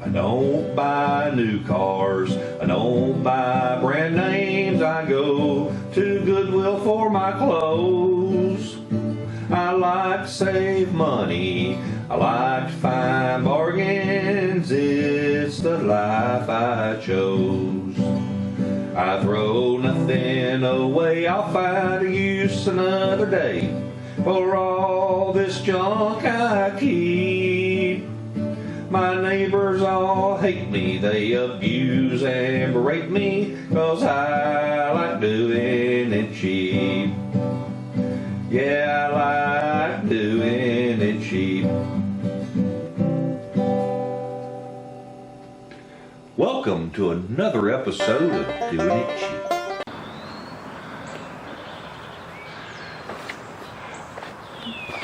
I don't buy new cars, I don't buy brand names, I go to Goodwill for my clothes. I like to save money, I like to find bargains, it's the life I chose. I throw nothing away, I'll find a use another day for all this junk I keep. My neighbors all hate me, they abuse and berate me, 'cause I like doing it cheap. Yeah, I like doing it cheap. Welcome to another episode of Doing It Cheap.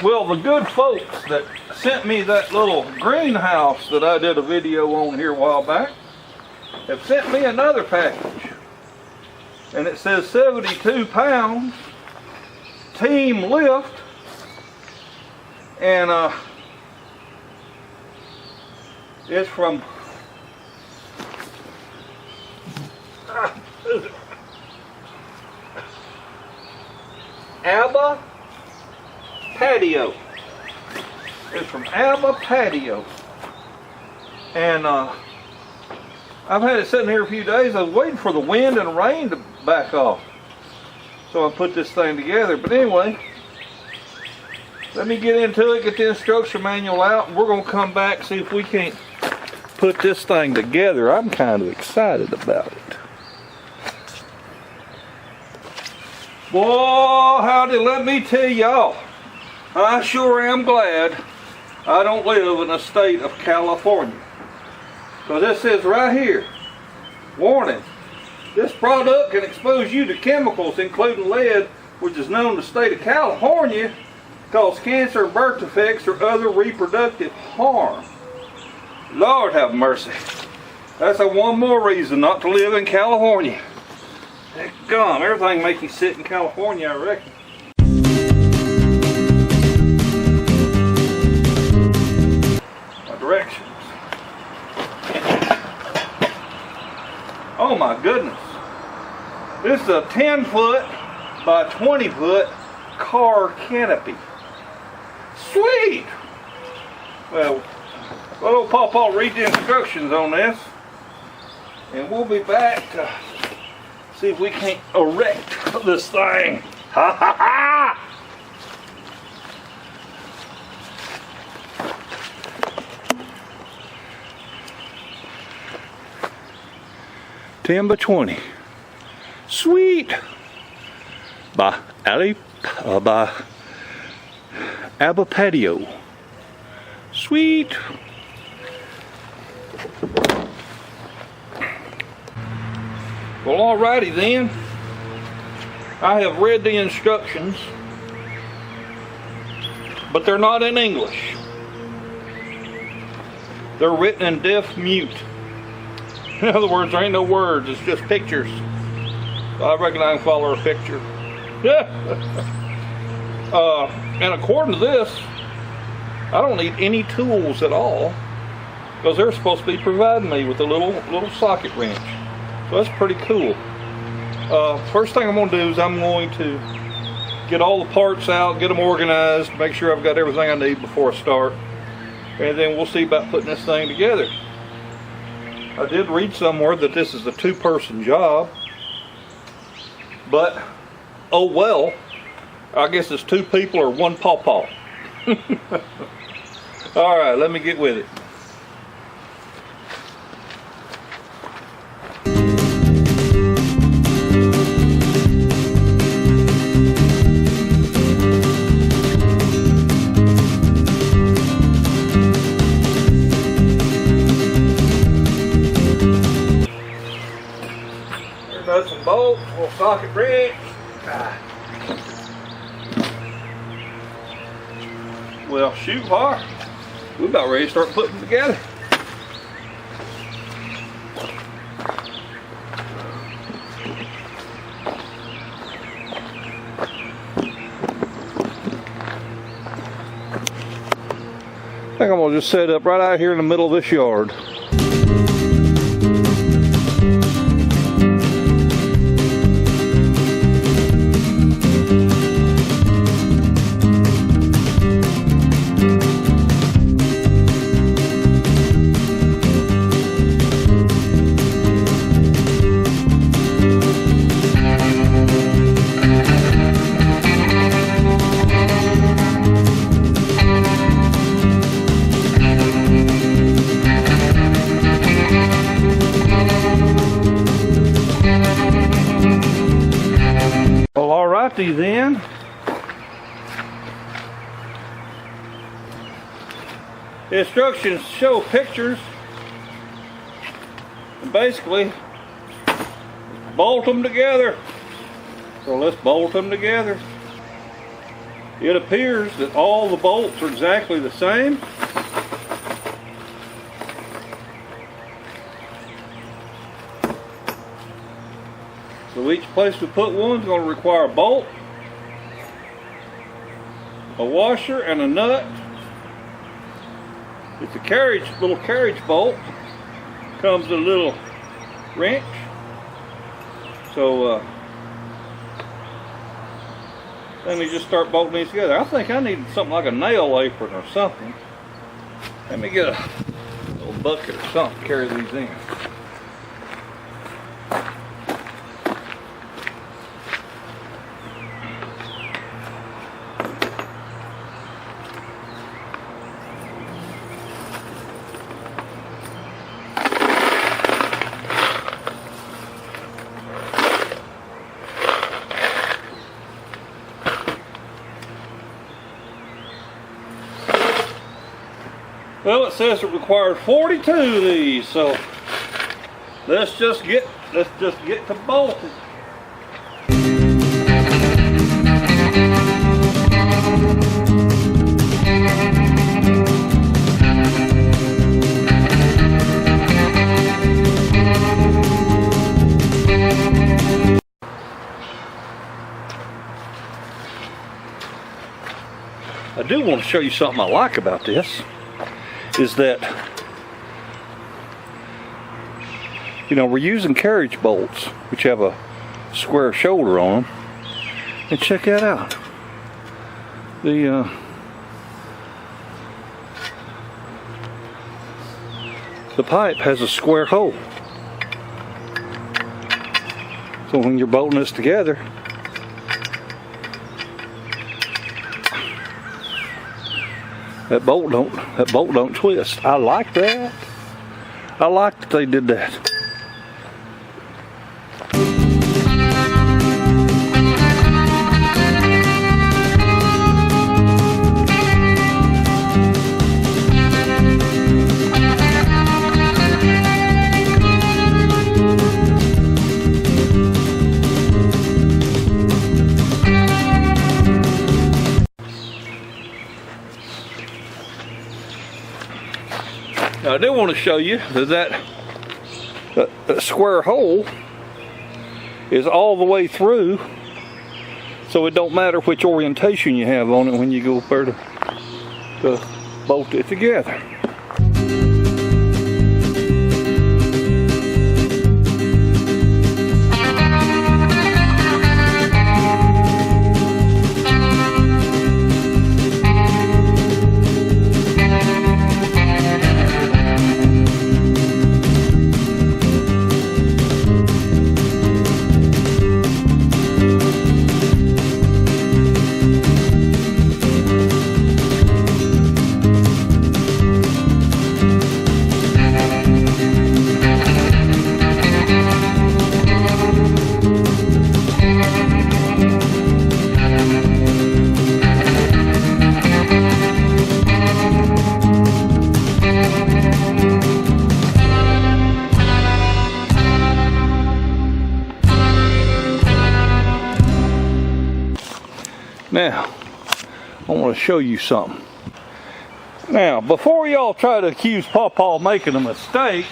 Well, the good folks that sent me that little greenhouse that I did a video on here a while back have sent me another package. And it says 72 pounds, team lift, and it's from Abba Patio. It's from Abba Patio. And I've had it sitting here a few days. I was waiting for the wind and rain to back off, so I put this thing together. But anyway, let me get into it, get the instruction manual out, and we're going to come back, see if we can't put this thing together. I'm kind of excited about it. Boy, howdy, let me tell y'all, I sure am glad I don't live in the state of California. Because it says right here, warning, this product can expose you to chemicals including lead, which is known in the state of California, cause cancer, birth defects, or other reproductive harm. Lord have mercy. That's one more reason not to live in California. Heck gum, everything makes you sit in California, I reckon. My directions. Oh my goodness. This is a 10-foot by 20-foot car canopy. Sweet! Well, let old PawPaw read the instructions on this, and we'll be back to see if we can't erect this thing. Ha ha ha! 10 by 20. Sweet! By Abba Patio. Sweet! Well, alrighty then. I have read the instructions, but they're not in English. They're written in deaf mute. In other words, there ain't no words, it's just pictures. I reckon I can follow a picture. And according to this, I don't need any tools at all, because they're supposed to be providing me with a little socket wrench. So that's pretty cool. First thing I'm going to do is I'm going to get all the parts out, get them organized, make sure I've got everything I need before I start, and then we'll see about putting this thing together. I did read somewhere that this is a two-person job, but oh well, I guess it's two people or one PawPaw. Alright, let me get with it. Nuts and bolts, little socket wrench. Well, shoot, Har, we're about ready to start putting them together. I think I'm gonna just set up right out here in the middle of this yard. these in. The instructions show pictures. And basically, bolt them together. So let's bolt them together. It appears that all the bolts are exactly the same. So each place we put one is going to require a bolt, a washer, and a nut. It's a little carriage bolt. Comes with a little wrench. So let me just start bolting these together. I think I need something like a nail apron or something. Let me get a little bucket or something to carry these in. Well, it says it required 42 of these, so let's just get to bolting. I do want to show you something I like about this. Is that, you know, we're using carriage bolts which have a square shoulder on them, and check that out. The pipe has a square hole, so when you're bolting this together, that bolt don't twist. I like that. I like that they did that. Now, I do want to show you that square hole is all the way through, so it don't matter which orientation you have on it when you go up there to bolt it together. Now, I want to show you something. Now, before y'all try to accuse PawPaw of making a mistake,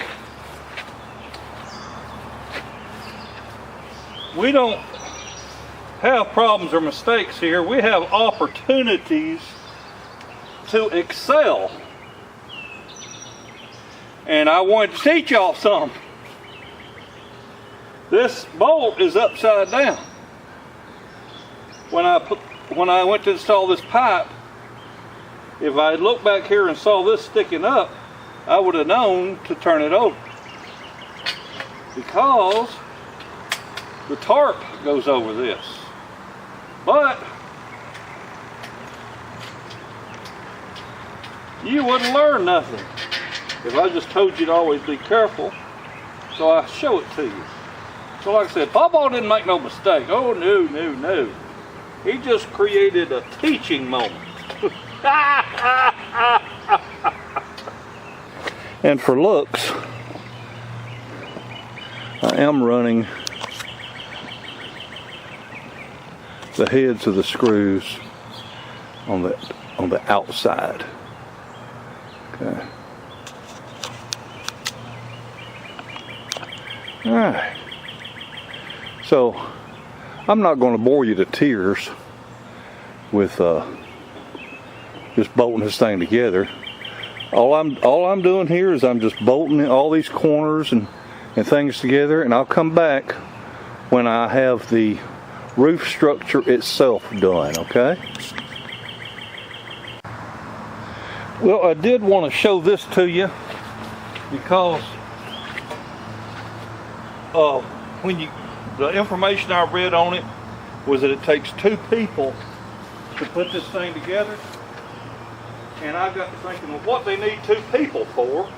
we don't have problems or mistakes here. We have opportunities to excel. And I wanted to teach y'all something. This bolt is upside down. When I went to install this pipe, if I had looked back here and saw this sticking up, I would have known to turn it over, because the tarp goes over this. But you wouldn't learn nothing if I just told you to always be careful, so I show it to you. So like I said, PawPaw didn't make no mistake. Oh, no, no, no. He just created a teaching moment. And for looks, I am running the heads of the screws on the outside. Okay. All right. So I'm not going to bore you to tears with just bolting this thing together. All I'm doing here is I'm just bolting all these corners and things together, and I'll come back when I have the roof structure itself done, okay? Well, I did want to show this to you because the information I read on it was that it takes 2 people to put this thing together. And I got to thinking of what they need 2 people for.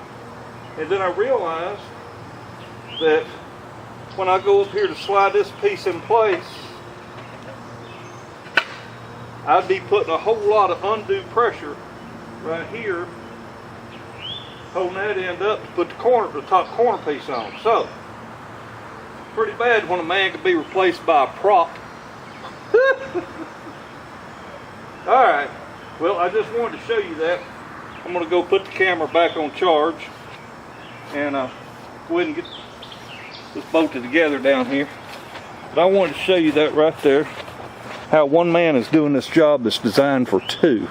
And then I realized that when I go up here to slide this piece in place, I'd be putting a whole lot of undue pressure right here, holding that end up to put the top corner piece on. So, pretty bad when a man can be replaced by a prop. Alright, well, I just wanted to show you that. I'm going to go put the camera back on charge and go ahead and get this bolted together down here. But I wanted to show you that right there, how one man is doing this job that's designed for 2.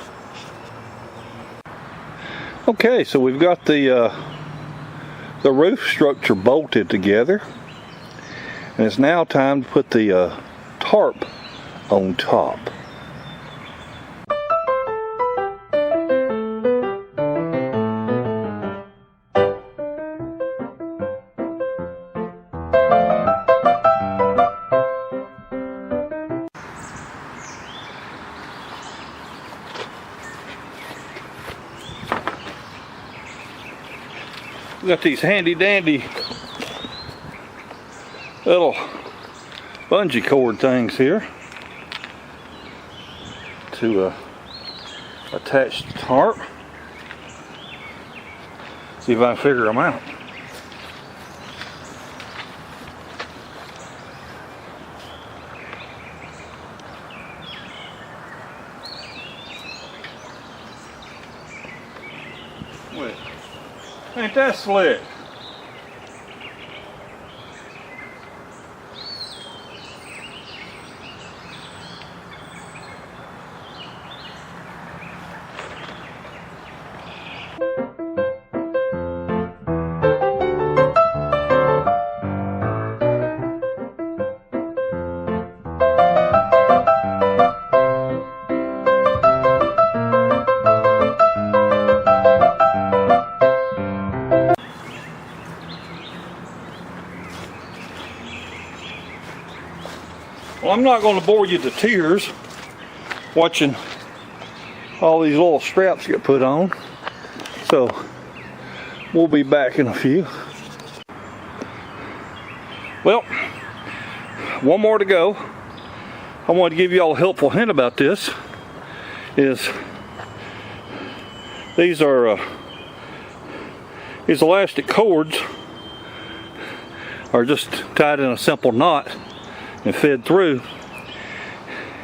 Okay, so we've got the roof structure bolted together, and it's now time to put the tarp on top. We got these handy dandy little bungee cord things here to attach the tarp. See if I can figure them out. Wait. Ain't that slick? Well, I'm not going to bore you to tears watching all these little straps get put on. So we'll be back in a few. Well, one more to go. I wanted to give you all a helpful hint about this. Is these elastic cords are just tied in a simple knot and fed through.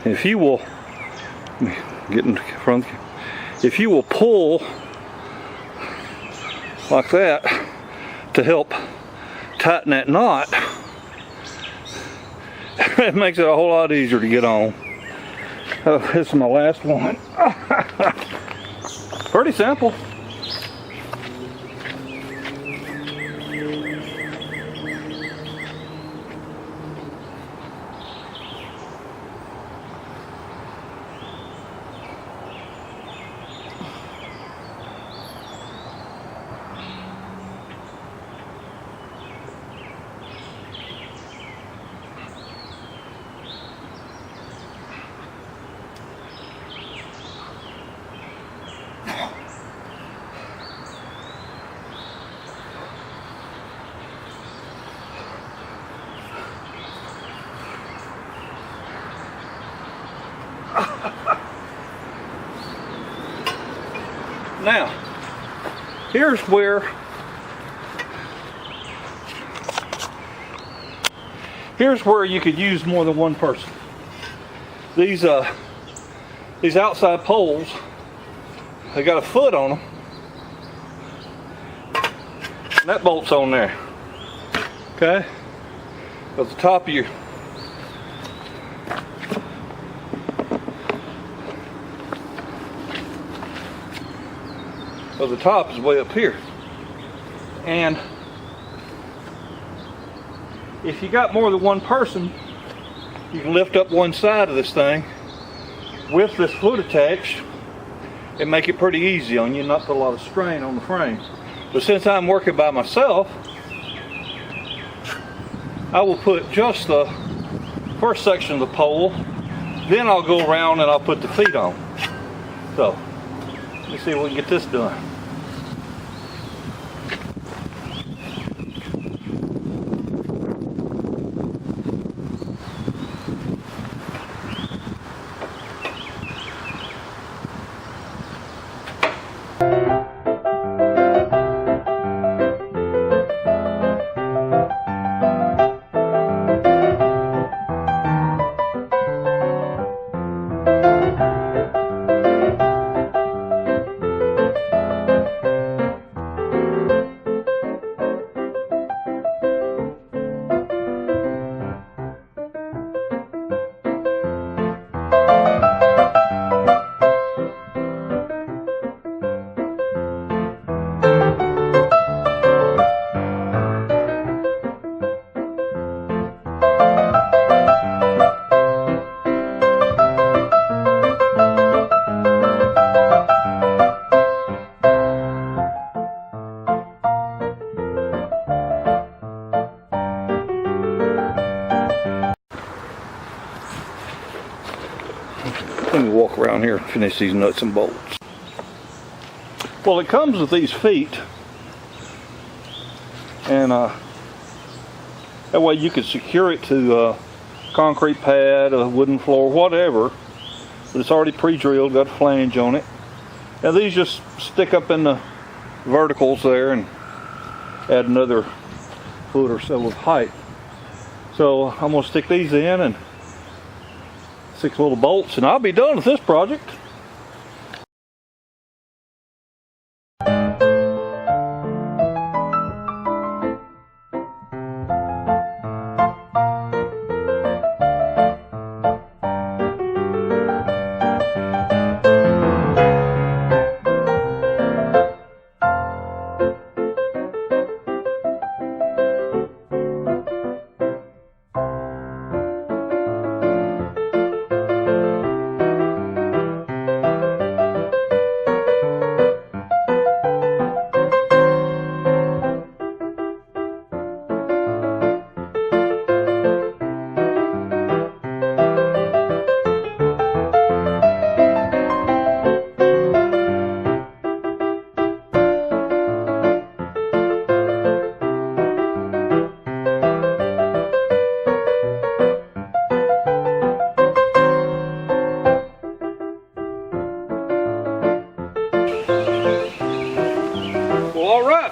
If you will if you will pull like that to help tighten that knot, it makes it a whole lot easier to get on. Oh, this is my last one. Pretty simple. Now, here's where you could use more than one person. These outside poles, they got a foot on them. And that bolt's on there. Okay? At the top of your the top is way up here. And if you got more than one person, you can lift up one side of this thing with this foot attached and make it pretty easy on you, not put a lot of strain on the frame. But since I'm working by myself, I will put just the first section of the pole, then I'll go around and I'll put the feet on. So, let me see if we can get this done. Let me walk around here and finish these nuts and bolts. Well, it comes with these feet, and that way you can secure it to a concrete pad, a wooden floor, whatever. But it's already pre-drilled, got a flange on it. Now these just stick up in the verticals there and add another foot or so of height. So I'm going to stick these in and 6 little bolts, and I'll be done with this project.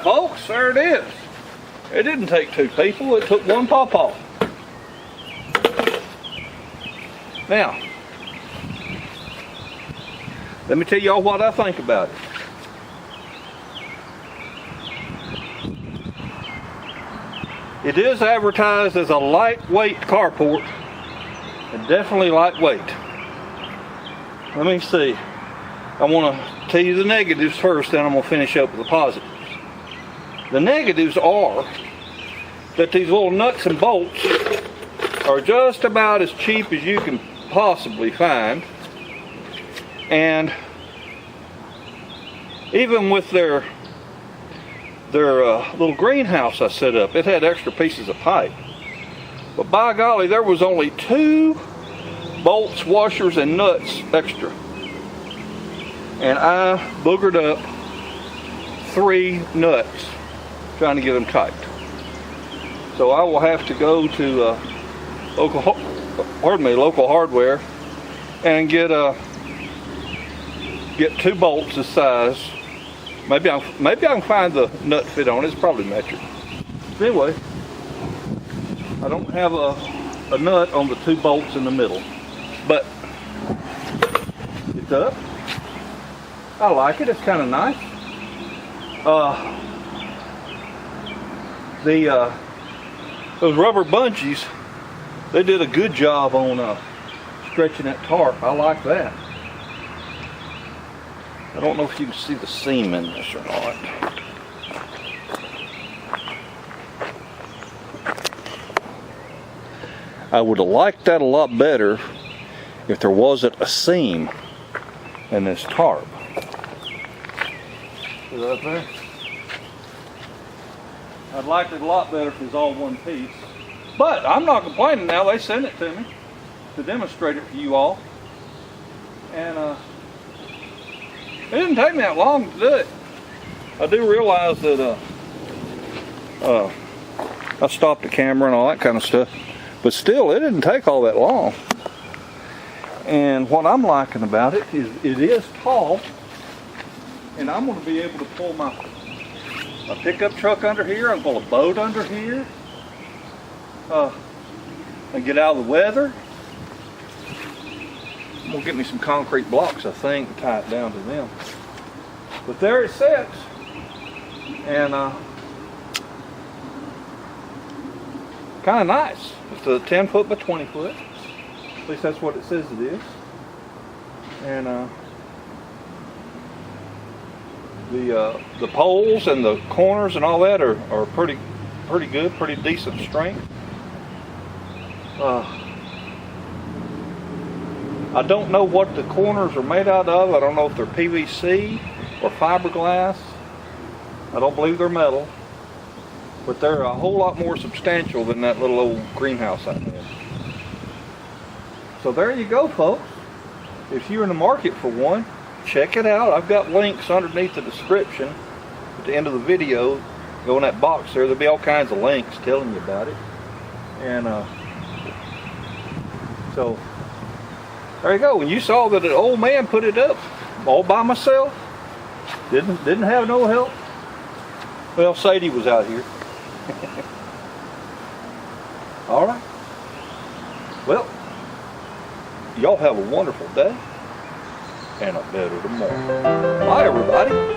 Folks, there it is. It didn't take 2 people, it took 1 PawPaw. Now, let me tell y'all what I think about it. It is advertised as a lightweight carport, and definitely lightweight. Let me see. I want to tell you the negatives first, then I'm going to finish up with the positives. The negatives are that these little nuts and bolts are just about as cheap as you can possibly find, and even with their little greenhouse I set up, it had extra pieces of pipe. But by golly, there was only 2 bolts, washers, and nuts extra, and I boogered up 3 nuts trying to get them tight. So I will have to go to local hardware and get 2 bolts this size Maybe I can find the nut fit on it. It's probably metric. Anyway, I don't have a nut on the 2 bolts in the middle, but it's up. I like it. It's kind of nice. Those rubber bungees, they did a good job on stretching that tarp. I like that. I don't know if you can see the seam in this or not. I would have liked that a lot better if there wasn't a seam in this tarp. See that up there? I'd like it a lot better if it was all one piece. But I'm not complaining now. They sent it to me to demonstrate it for you all. And it didn't take me that long to do it. I do realize that I stopped the camera and all that kind of stuff. But still, it didn't take all that long. And what I'm liking about it is it is tall. And I'm going to be able to pull my pickup truck under here. I'm going to pull a boat under here. And get out of the weather. I'm going to get me some concrete blocks, I think, and tie it down to them. But there it sits. And kind of nice. It's a 10 foot by 20 foot. At least that's what it says it is. And the poles and the corners and all that are pretty good, pretty decent strength. I don't know what the corners are made out of. I don't know if they're PVC or fiberglass. I don't believe they're metal. But they're a whole lot more substantial than that little old greenhouse I had. So there you go, folks. If you're in the market for one, check it out. I've got links underneath the description at the end of the video. Go in that box there. There'll be all kinds of links telling you about it. And so there you go. When you saw that an old man put it up all by myself, didn't have no help. Well, Sadie was out here. All right. Well, y'all have a wonderful day and a better tomorrow. Bye, everybody.